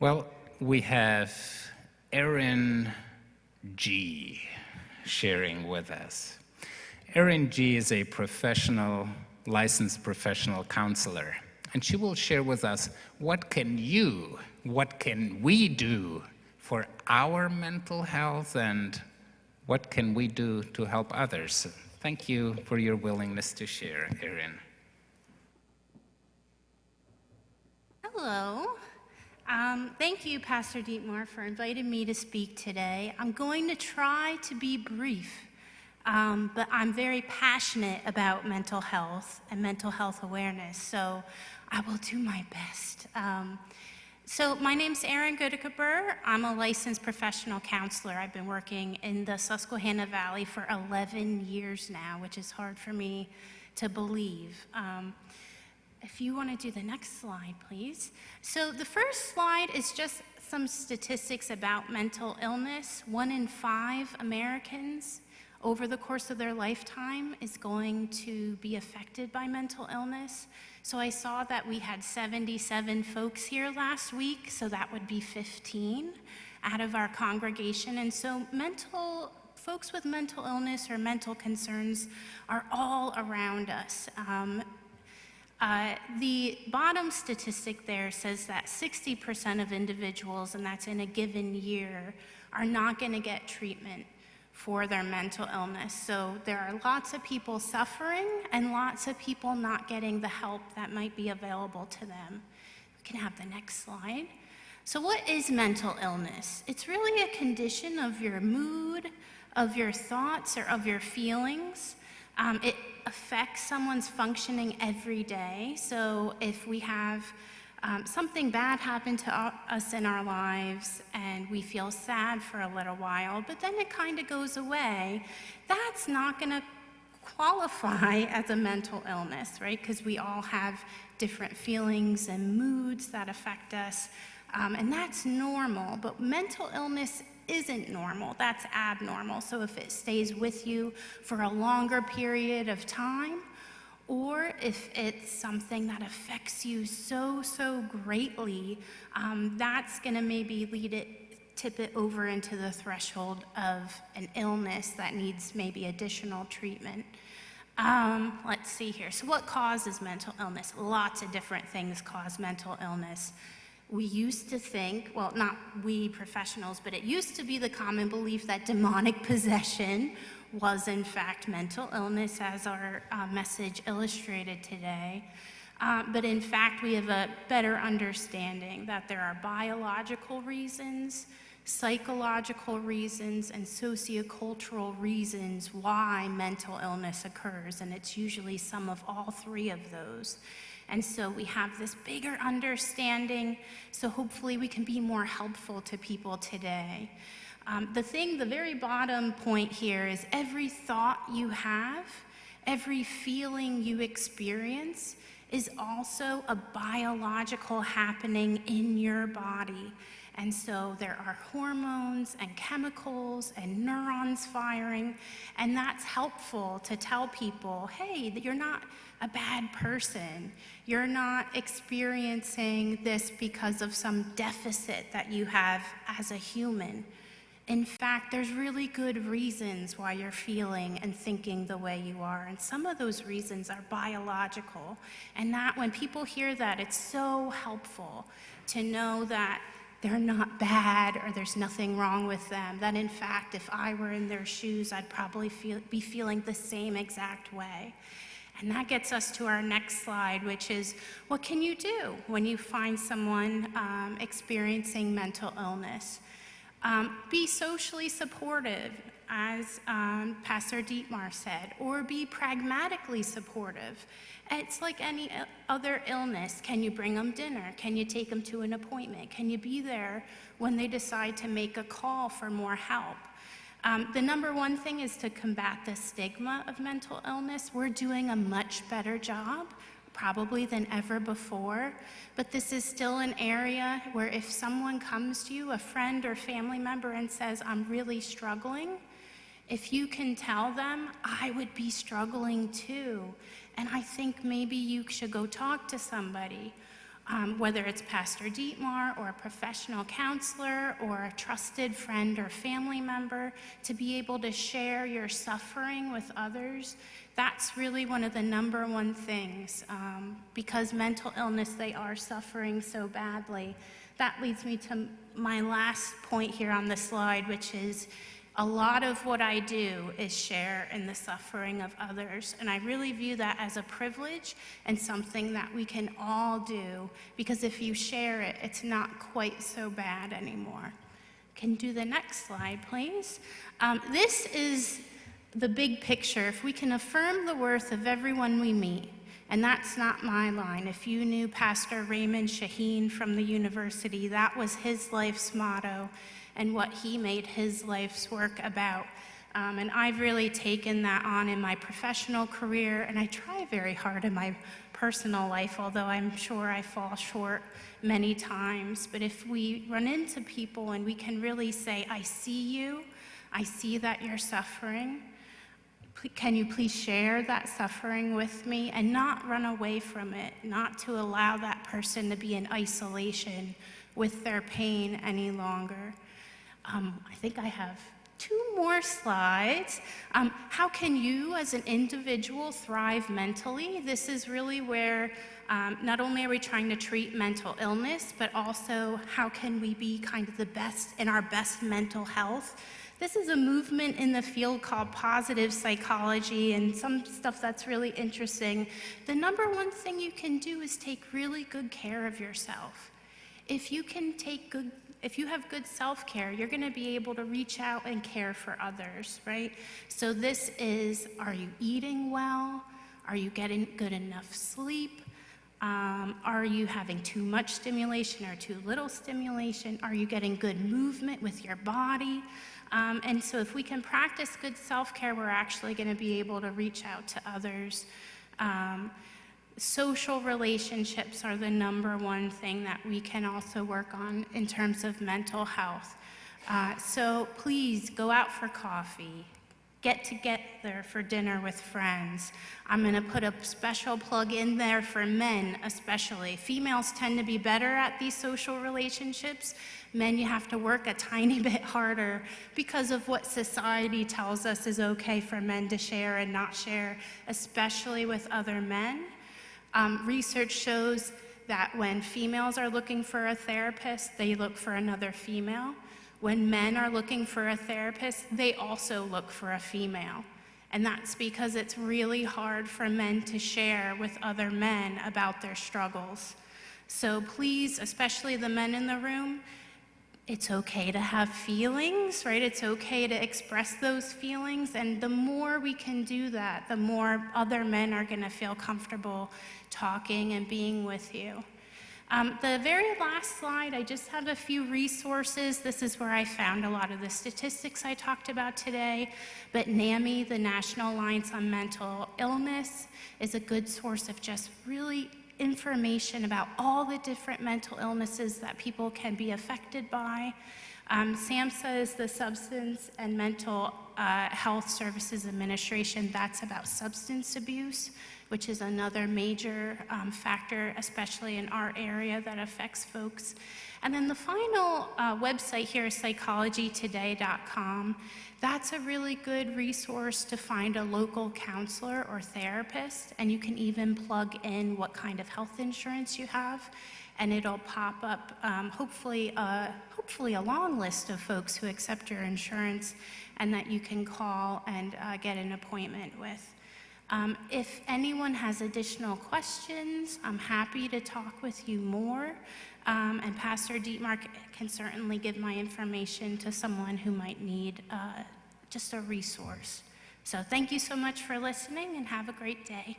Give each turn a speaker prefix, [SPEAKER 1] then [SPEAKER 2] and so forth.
[SPEAKER 1] Well, we have Erin G. sharing with us. Erin G. is a licensed professional counselor, and she will share with us what can we do for our mental health, and what can we do to help others. Thank you for your willingness to share, Erin.
[SPEAKER 2] Hello. Thank you, Pastor Dietmar, for inviting me to speak today. I'm going to try to be brief, but I'm very passionate about mental health and mental health awareness, so I will do my best. So my name's Erin Goedegebuure. I'm a licensed professional counselor. I've been working in the Susquehanna Valley for 11 years now, which is hard for me to believe. If you want to do the next slide, please. So the first slide is just some statistics about mental illness. 1 in 5 Americans over the course of their lifetime is going to be affected by mental illness. So I saw that we had 77 folks here last week, so that would be 15 out of our congregation. And so folks with mental illness or mental concerns are all around us. The bottom statistic there says that 60% of individuals, and that's in a given year, are not going to get treatment for their mental illness. So there are lots of people suffering and lots of people not getting the help that might be available to them. We can have the next slide. So what is mental illness? It's really a condition of your mood, of your thoughts, or of your feelings. It affects someone's functioning every day. So if we have something bad happen to us in our lives and we feel sad for a little while, but then it kind of goes away, that's not going to qualify as a mental illness, right? Because we all have different feelings and moods that affect us, and that's normal. But mental illness isn't normal, that's abnormal. So if it stays with you for a longer period of time, or if it's something that affects you so greatly, that's gonna maybe tip it over into the threshold of an illness that needs maybe additional treatment. Let's see here. So what causes mental illness? Lots of different things cause mental illness. We used to think, well, not we professionals, but it used to be the common belief that demonic possession was in fact mental illness, as our message illustrated today. But in fact, we have a better understanding that there are biological reasons, psychological reasons, and sociocultural reasons why mental illness occurs, and it's usually some of all 3 of those. And so we have this bigger understanding, so hopefully we can be more helpful to people today. The very bottom point here is every thought you have, every feeling you experience is also a biological happening in your body. And so there are hormones and chemicals and neurons firing, and that's helpful to tell people, hey, that you're not a bad person. You're not experiencing this because of some deficit that you have as a human. In fact, there's really good reasons why you're feeling and thinking the way you are, and some of those reasons are biological. And that when people hear that, it's so helpful to know that they're not bad or there's nothing wrong with them, that in fact, if I were in their shoes, I'd probably be feeling the same exact way. And that gets us to our next slide, which is, what can you do when you find someone experiencing mental illness? Be socially supportive, as Pastor Dietmar said, or be pragmatically supportive. It's like any other illness. Can you bring them dinner? Can you take them to an appointment? Can you be there when they decide to make a call for more help? The number one thing is to combat the stigma of mental illness. We're doing a much better job, probably than ever before, but this is still an area where if someone comes to you, a friend or family member, and says, I'm really struggling, if you can tell them, I would be struggling too, and I think maybe you should go talk to somebody. whether it's Pastor Dietmar or a professional counselor or a trusted friend or family member, to be able to share your suffering with others. That's really one of the number one things, because mental illness, they are suffering so badly. That leads me to my last point here on the slide, which is a lot of what I do is share in the suffering of others, and I really view that as a privilege and something that we can all do, because if you share it, it's not quite so bad anymore. Can do the next slide, please? This is the big picture. If we can affirm the worth of everyone we meet, and that's not my line. If you knew Pastor Raymond Shaheen from the university, that was his life's motto and what he made his life's work about. And I've really taken that on in my professional career, and I try very hard in my personal life, although I'm sure I fall short many times. But if we run into people and we can really say, I see you, I see that you're suffering, can you please share that suffering with me, and not run away from it, not to allow that person to be in isolation with their pain any longer. I think I have 2 more slides. How can you as an individual thrive mentally? This is really where not only are we trying to treat mental illness, but also how can we be kind of the best in our best mental health. This is a movement in the field called positive psychology, and some stuff that's really interesting. The number one thing you can do is take really good care of yourself. If you have good self-care, you're going to be able to reach out and care for others, right? So this is, are you eating well? Are you getting good enough sleep? Are you having too much stimulation or too little stimulation? Are you getting good movement with your body? And so if we can practice good self-care, we're actually going to be able to reach out to others. Social relationships are the number one thing that we can also work on in terms of mental health. So please go out for coffee, get together for dinner with friends. I'm going to put a special plug in there for men especially. Females tend to be better at these social relationships. Men, you have to work a tiny bit harder because of what society tells us is okay for men to share and not share, especially with other men. Research shows that when females are looking for a therapist, they look for another female. When men are looking for a therapist, they also look for a female. And that's because it's really hard for men to share with other men about their struggles. So please, especially the men in the room, it's okay to have feelings, right? It's okay to express those feelings, and the more we can do that, the more other men are going to feel comfortable talking and being with you. The very last slide, I just have a few resources. This is where I found a lot of the statistics I talked about today, but NAMI, the National Alliance on Mental Illness, is a good source of just really information about all the different mental illnesses that people can be affected by. SAMHSA is the Substance and Mental Health Services Administration. That's about substance abuse, which is another major factor, especially in our area, that affects folks. And then the final website here is psychologytoday.com. That's a really good resource to find a local counselor or therapist, and you can even plug in what kind of health insurance you have, and it'll pop up hopefully a long list of folks who accept your insurance and that you can call and get an appointment with. If anyone has additional questions, I'm happy to talk with you more. And Pastor Dietmar can certainly give my information to someone who might need just a resource. So thank you so much for listening, and have a great day.